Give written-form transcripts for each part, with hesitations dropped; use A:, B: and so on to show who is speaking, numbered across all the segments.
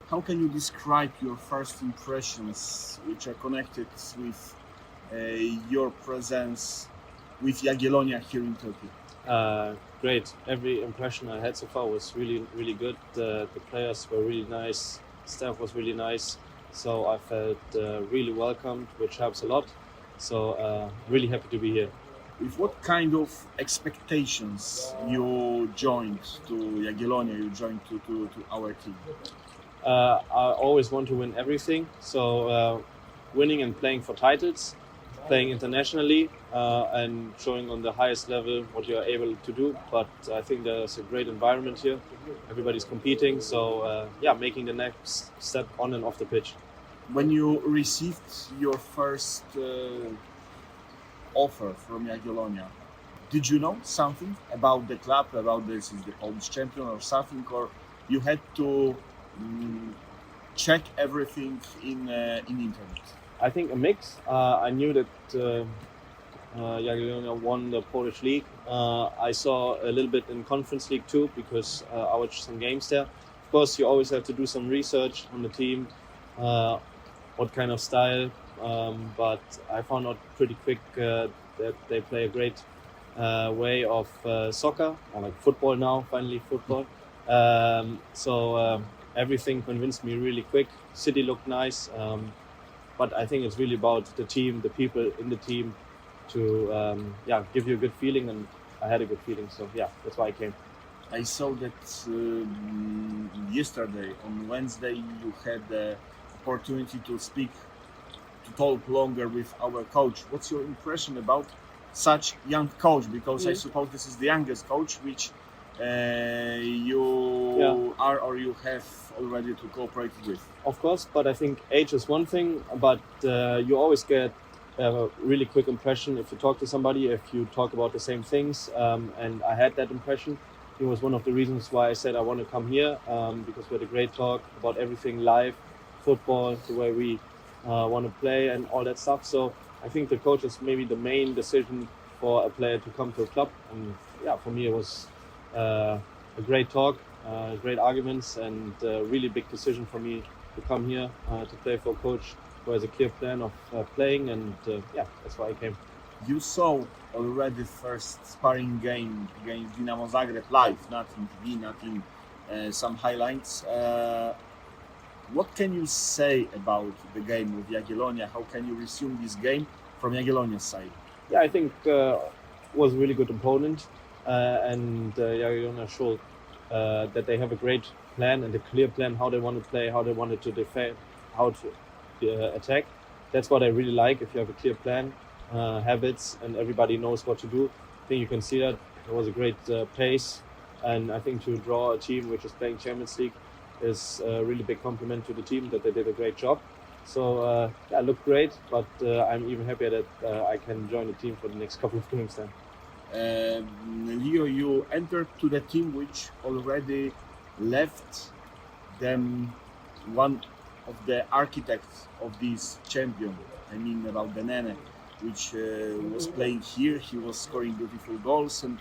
A: How can you describe your first impressions, which are connected with uh, your presence with Jagiellonii here in Turkey?
B: Great. Every impression I had so far was really, really good. The players were really nice. Staff was really nice. So I felt really welcomed, which helps a lot. So really happy to be here.
A: With what kind of expectations you joined to Jagiellonii, you joined to our team?
B: I always want to win everything. So winning and playing for titles, playing internationally, and showing on the highest level what you are able to do. But I think there's a great environment here. Everybody's competing. So making the next step on and off the pitch.
A: When you received your first offer from Jagiellonii, did you know something about the club, about this is the Polish champion or something, or you had to check everything in internet?
B: I think a mix. I knew that Jagiellonii won the Polish league. I saw a little bit in Conference League too because I watched some games there. Of course, you always have to do some research on the team, what kind of style. But I found out pretty quick that they play a great way of soccer, or like football now, finally football. Everything convinced me really quick. City looked nice. But I think it's really about the team, the people in the team to give you a good feeling, and I had a good feeling, so that's why I came.
A: I saw that yesterday on Wednesday you had the opportunity to talk longer with our coach. What's your impression about such young coach? Because I suppose this is the youngest coach which you are or you have already to cooperate with.
B: Of course, but I think age is one thing, but you always get a really quick impression if you talk to somebody, if you talk about the same things, and I had that impression. It was one of the reasons why I said I want to come here, because we had a great talk about everything live, football, the way we want to play and all that stuff. So I think the coach is maybe the main decision for a player to come to a club, and for me it was a great talk, great arguments, and a really big decision for me to come here to play for a coach who has a clear plan of playing, and that's why I came.
A: You saw already first sparring game against Dinamo Zagreb live, not in TV, not in some highlights. What can you say about the game with Jagiellonii? How can you resume this game from Jagiellonii's side?
B: Yeah, I think was a really good opponent, and Jagiellonii showed that they have a great plan and a clear plan how they want to play, how they wanted to defend, how to attack. That's what I really like. If you have a clear plan, habits, and everybody knows what to do, I think you can see that. It was a great pace, and I think to draw a team which is playing Champions League is a really big compliment to the team that they did a great job. So it looked great, but I'm even happier that I can join the team for the next couple of games then.
A: Leo, you entered to the team which already left them one of the architects of this champion. I mean about the Nene, which was playing here. He was scoring beautiful goals, and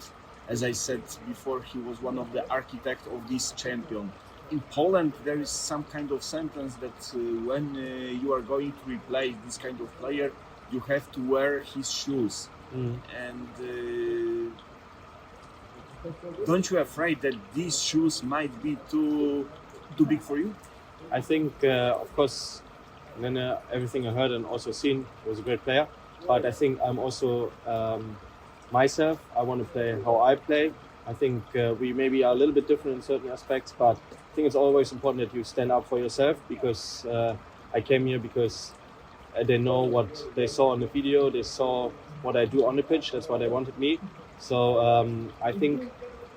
A: as I said before, he was one of the architects of this champion. In Poland, there is some kind of sentence that when you are going to replace this kind of player, you have to wear his shoes. And don't you afraid that these shoes might be too big for you?
B: I think, of course, Nene, everything I heard and also seen, was a great player. But I think I'm also myself. I want to play how I play. I think we maybe are a little bit different in certain aspects, but I think it's always important that you stand up for yourself, because I came here because they know what they saw on the video, they saw what I do on the pitch, that's why they wanted me. So I think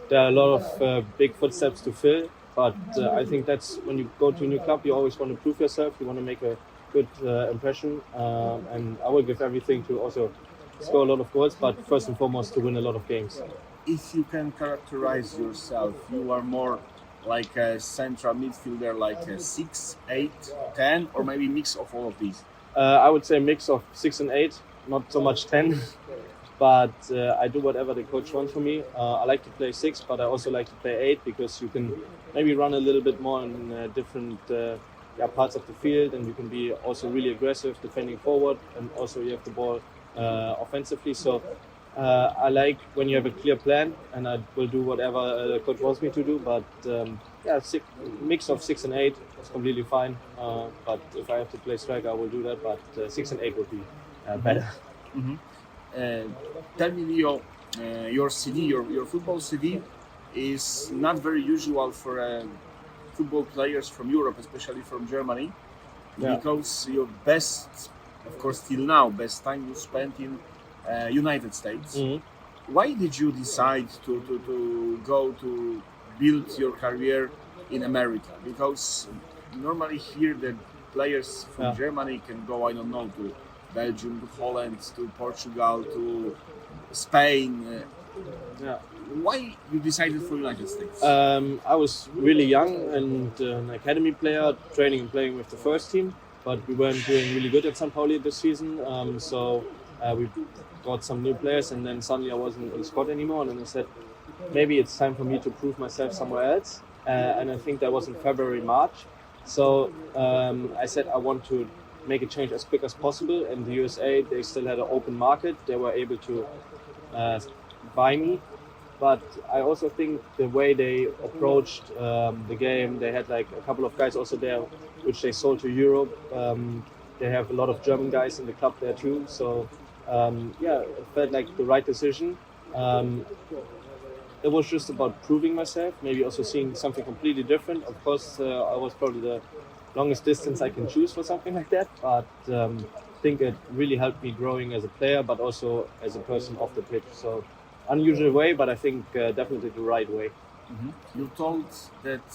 B: there are a lot of big footsteps to fill, but I think that's when you go to a new club, you always want to prove yourself, you want to make a good impression, and I will give everything to also score a lot of goals, but first and foremost to win a lot of games.
A: If you can characterize yourself, you are more like a central midfielder, like a 6, 8, 10, or maybe mix of all of these?
B: I would say a mix of 6 and 8, not so much 10. but I do whatever the coach wants for me. I like to play 6, but I also like to play 8 because you can maybe run a little bit more in different parts of the field, and you can be also really aggressive defending forward, and also you have the ball offensively. So I like when you have a clear plan, and I will do whatever the coach wants me to do. But mix of 6 and 8 is completely fine. But if I have to play striker, I will do that. But 6 and 8 would be better.
A: Mm-hmm. Tell me, Leo, your CV, your football CV is not very usual for football players from Europe, especially from Germany, because your best, of course, till now, best time you spent in United States.
B: Mm-hmm.
A: Why did you decide to go to build your career in America? Because normally here the players from Germany can go, I don't know, to Belgium, to Holland, to Portugal, to Spain. Why you decided for United States?
B: I was really young and an academy player, training and playing with the first team, but we weren't doing really good at St. Pauli this season. So we got some new players, and then suddenly I wasn't in the squad anymore. And then I said, maybe it's time for me to prove myself somewhere else. And I think that was in February, March. So I said I want to make a change as quick as possible. In the USA, they still had an open market. They were able to buy me. But I also think the way they approached the game, they had like a couple of guys also there, which they sold to Europe. They have a lot of German guys in the club there too. So it felt like the right decision. It was just about proving myself, maybe also seeing something completely different. Of course, I was probably the longest distance I can choose for something like that, but I think it really helped me growing as a player, but also as a person off the pitch. So unusual way, but I think definitely the right way.
A: Mm-hmm. You told that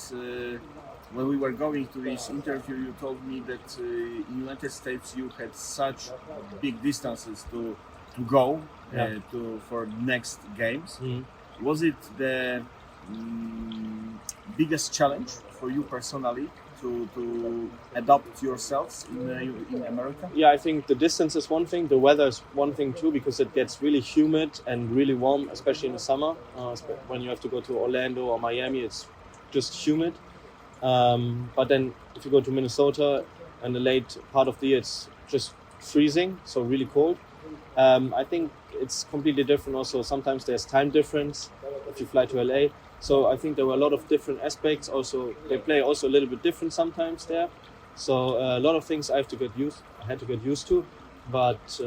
A: when we were going to this interview, you told me that in United States you had such big distances to go for next games.
B: Mm-hmm.
A: Was it the biggest challenge for you personally to adapt yourselves in America?
B: Yeah, I think the distance is one thing. The weather is one thing too, because it gets really humid and really warm, especially in the summer. When you have to go to Orlando or Miami, it's just humid. But then if you go to Minnesota in the late part of the year, it's just freezing, so really cold. I think it's completely different also. Sometimes there's time difference if you fly to LA. So I think there were a lot of different aspects. Also, they play also a little bit different sometimes there. So a lot of things I had to get used to. But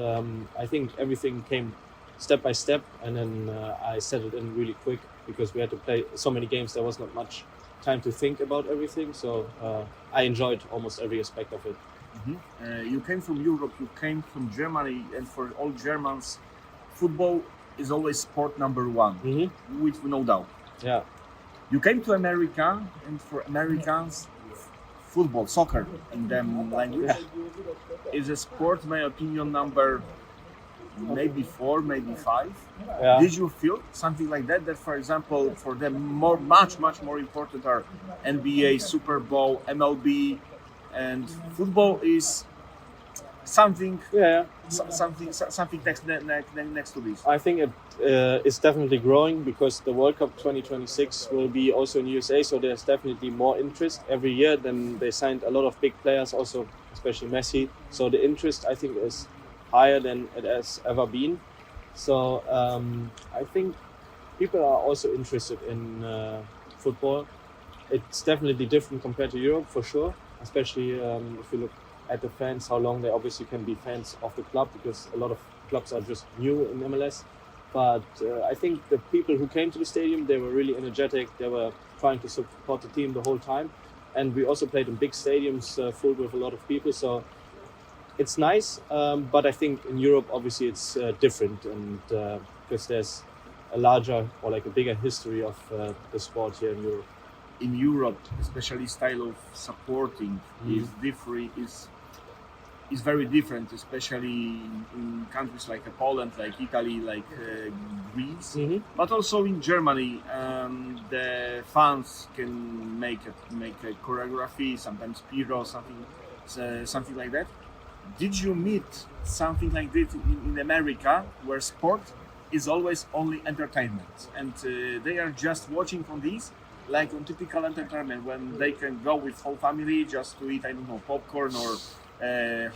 B: I think everything came step by step, and then I settled in really quick because we had to play so many games. There was not much time to think about everything. So I enjoyed almost every aspect of it.
A: Mm-hmm. You came from Europe, you came from Germany, and for all Germans, football is always sport number one, with no doubt.
B: Yeah.
A: You came to America, and for Americans, football, soccer in them language, is a sport, in my opinion, number maybe 4, maybe 5.
B: Yeah.
A: Did you feel something like that? That, for example, for them, much more important are NBA, Super Bowl, MLB, and football is something. Something next to this.
B: I think it is definitely growing because the World Cup 2026 will be also in USA, so there's definitely more interest every year. Then they signed a lot of big players, also especially Messi. So the interest, I think, is higher than it has ever been. So I think people are also interested in football. It's definitely different compared to Europe for sure, especially if you look at the fans, how long they obviously can be fans of the club, because a lot of clubs are just new in MLS. But I think the people who came to the stadium, they were really energetic. They were trying to support the team the whole time. And we also played in big stadiums full with a lot of people. So it's nice. But I think in Europe, obviously, it's different. And because there's a larger or like a bigger history of the sport here in Europe.
A: In Europe, especially style of supporting is different. Is very different, especially in countries like Poland, like Italy, like Greece, but also in Germany. The fans can make a choreography, sometimes pyro, something like that. Did you meet something like this in America, where sport is always only entertainment, and they are just watching on this like on typical entertainment when they can go with whole family just to eat, I don't know, popcorn or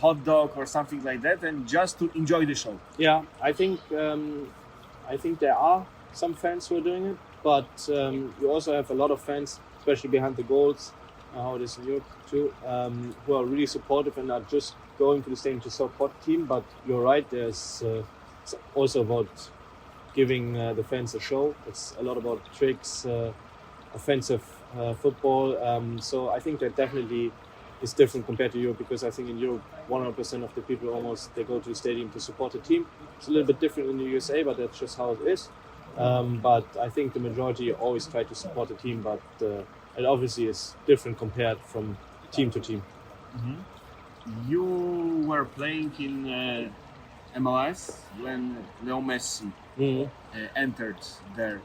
A: hot dog or something like that, and just to enjoy the show.
B: Yeah, I think there are some fans who are doing it, but you also have a lot of fans, especially behind the goals, how it is in Europe too, who are really supportive and are just going to the stadium to support the team. But you're right, there's it's also about giving the fans a show. It's a lot about tricks, offensive football. So I think that definitely is different compared to Europe, because I think in Europe 100% of the people almost they go to the stadium to support the team. It's a little bit different in the USA, but that's just how it is. But I think the majority always try to support the team, but it obviously is different compared from team to team.
A: You were playing in MLS when Leo Messi entered there.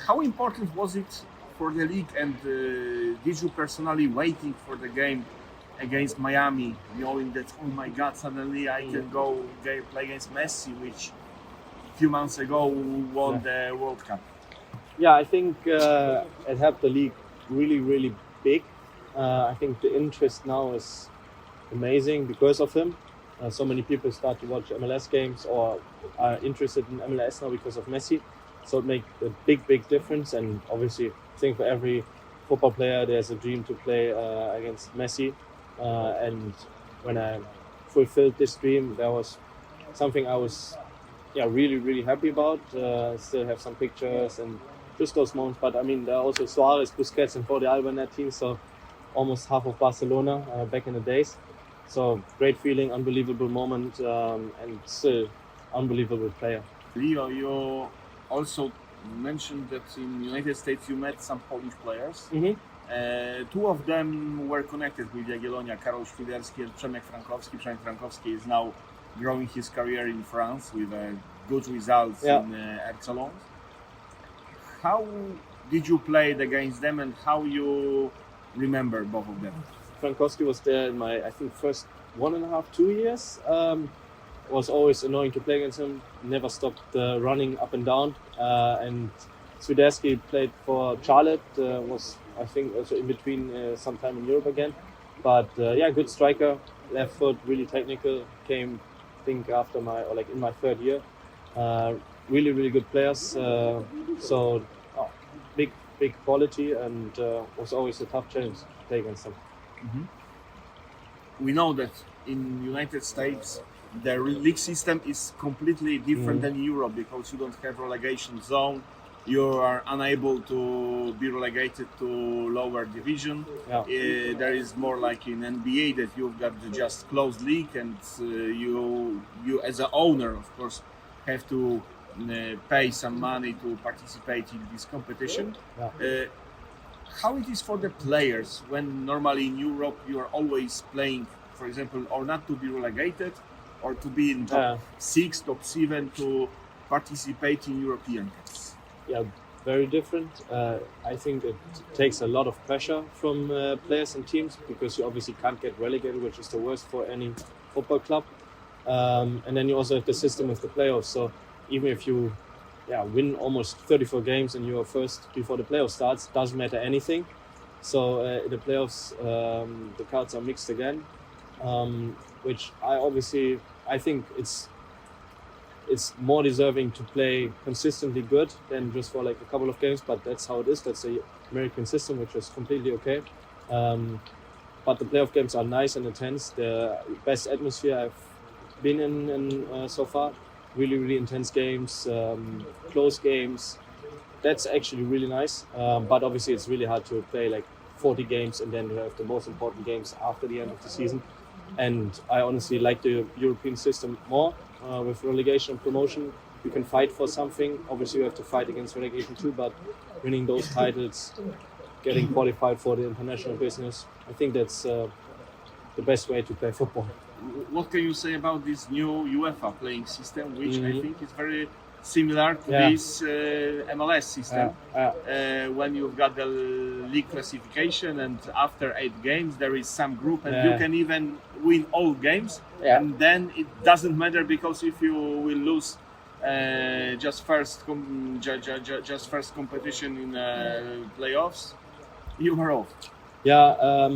A: How important was it for the league, and did you personally waiting for the game against Miami, knowing that, oh my God, suddenly I can go play against Messi, which a few months ago won the World Cup?
B: Yeah, I think it helped the league really, really big. I think the interest now is amazing because of him. So many people start to watch MLS games or are interested in MLS now because of Messi. So it makes a big, big difference. And obviously, I think for every football player, there's a dream to play against Messi. And when I fulfilled this dream, that was something I was really, really happy about. Still have some pictures and just those moments. But I mean, there are also Suarez, Busquets, and Spodobał in that team. So almost half of Barcelona back in the days. So great feeling, unbelievable moment, and still unbelievable player.
A: Leo, you also mentioned that in United States you met some Polish players. Two of them were connected with Jagiellonii, Karol Świderski and Przemek Frankowski. Przemek Frankowski is now growing his career in France with good results in Echelon. How did you play against them, and how you remember both of them?
B: Frankowski was there in my, I think, first 1.5, 2 years. Was always annoying to play against him. Never stopped running up and down. And Świderski played for Charlotte. Was, I think, also in between some time in Europe again. But good striker, left foot, really technical. Came, I think, after in my third year. Really, really good players. Big quality, and was always a tough challenge to play against them.
A: We know that in United States the league system is completely different than Europe, because you don't have relegation zone. You are unable to be relegated to lower division. There is more like in NBA that you've got just closed league, and you as an owner, of course, have to pay some money to participate in this competition. How it is for the players when normally in Europe you are always playing, for example, or not to be relegated, or to be in top 6, top 7 to participate in European Cups?
B: Yeah, very different. I think it takes a lot of pressure from players and teams, because you obviously can't get relegated, which is the worst for any football club. And then you also have the system with the playoffs. So even if you win almost 34 games and you are first before the playoff starts, doesn't matter anything. So in the playoffs, the cards are mixed again, which I think it's more deserving to play consistently good than just for like a couple of games. But that's how it is. That's the American system, which is completely okay. But the playoff games are nice and intense. The best atmosphere I've been in so far. Really, really intense games, close games. That's actually really nice. But obviously it's really hard to play like 40 games and then you have the most important games after the end of the season. And I honestly like the European system more. With relegation and promotion, you can fight for something. Obviously you have to fight against relegation too, but winning those titles, getting qualified for the international business, I think that's the best way to play football.
A: What can you say about this new UEFA playing system, which I think is very similar to this MLS system? When you've got the league classification, and after 8 games there is some group, and you can even win all games, and then it doesn't matter, because if you will lose just first first competition in playoffs. You were off.
B: Yeah,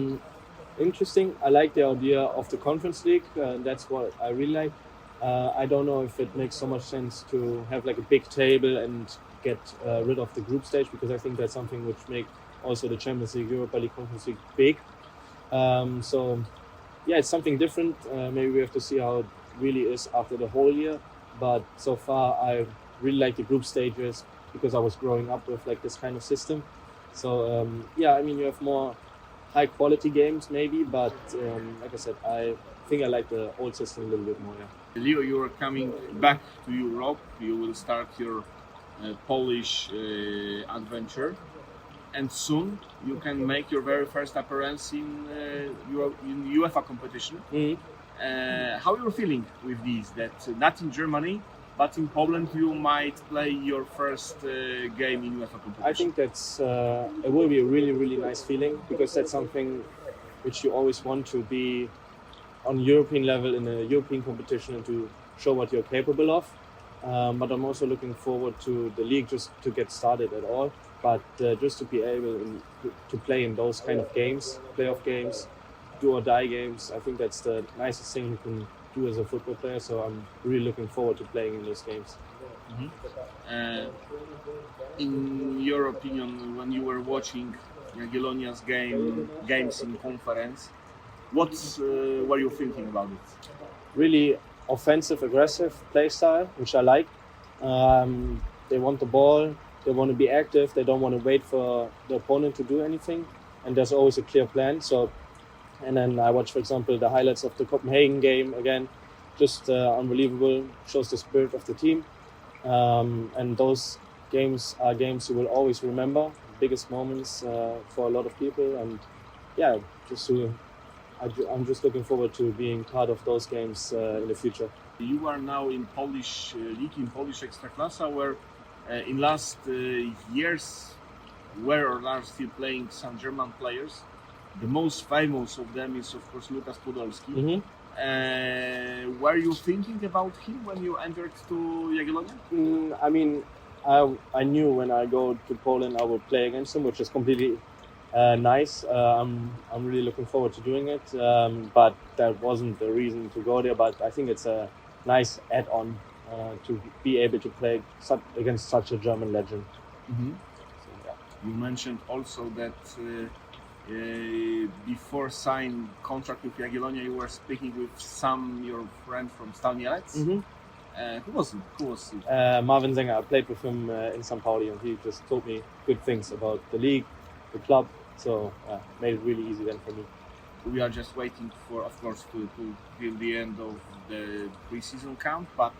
B: interesting. I like the idea of the Conference League. That's what I really like. I don't know if it makes so much sense to have like a big table and get rid of the group stage, because I think that's something which make also the Champions League, Europa League, Conference League big. So yeah, it's something different. Maybe we have to see how it really is after the whole year. But so far, I really like the group stages because I was growing up with like this kind of system. So yeah, I mean, you have more high quality games maybe, but like I said, I think I like the old system a little bit more. Yeah.
A: Leo, you are coming back to Europe. You will start your Polish adventure, and soon you can make your very first appearance in UEFA competition.
B: Mhm.
A: How you're feeling with these? That not in Germany, but in Poland, you might play your first game in UEFA competition.
B: I think that's it will be a really, really nice feeling, because that's something which you always want to be on European level in a European competition and to show what you're capable of. But I'm also looking forward to the league just to get started at all. But just to be able to play in those kind of games, playoff games, do or die games, I think that's the nicest thing you can do as a football player. So I'm really looking forward to playing in those games.
A: In your opinion, when you were watching Jagiellonia's games in conference, what were you thinking about it?
B: Really offensive, aggressive play style, which I like. They want the ball, they want to be active, they don't want to wait for the opponent to do anything, and there's always a clear plan. So, and then I watched, for example, the highlights of the Copenhagen game again, just unbelievable, shows the spirit of the team. And those games are games you will always remember, biggest moments for a lot of people. And yeah, I'm just looking forward to being part of those games in the future.
A: You are now in Polish league, in Polish Ekstraklasa, where in last years were or are still playing some German players. The most famous of them is, of course, Spodobał.
B: Mm-hmm.
A: Were you thinking about him when you entered to Jagiellonii?
B: I mean, I knew when I go to Poland I would play against him, which is completely nice. I'm really looking forward to doing it, but that wasn't the reason to go there. But I think it's a nice add-on to be able to play against such a German legend.
A: Mm-hmm.
B: So, yeah.
A: You mentioned also that before signing contract with Jagiellonii, you were speaking with your friend from Stal Mielec.
B: Mm-hmm.
A: Who was he?
B: Marvin Zenger. I played with him in St. Pauli, and he just told me good things about the league, the club. So made it really easy then for me.
A: We are just waiting for, of course, till the end of the pre-season count, but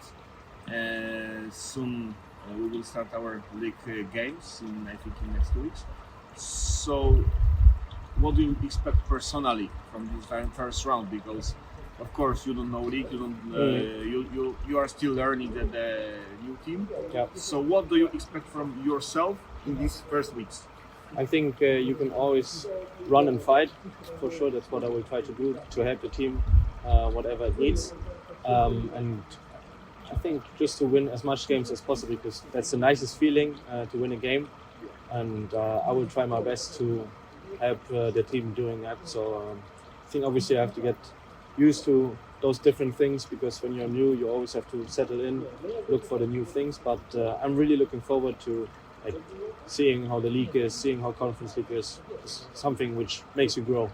A: soon we will start our league games I think in next 2 weeks. So what do you expect personally from this first round? Because of course you don't know league, you are still learning the new team.
B: Yeah.
A: So what do you expect from yourself in these first weeks?
B: I think you can always run and fight, for sure. That's what I will try to do, to help the team whatever it needs. And I think just to win as much games as possible, because that's the nicest feeling, to win a game. And I will try my best to help the team doing that. So I think obviously I have to get used to those different things, because when you're new you always have to settle in, look for the new things. But I'm really looking forward to seeing how the league is, seeing how Conference League is something which makes you grow.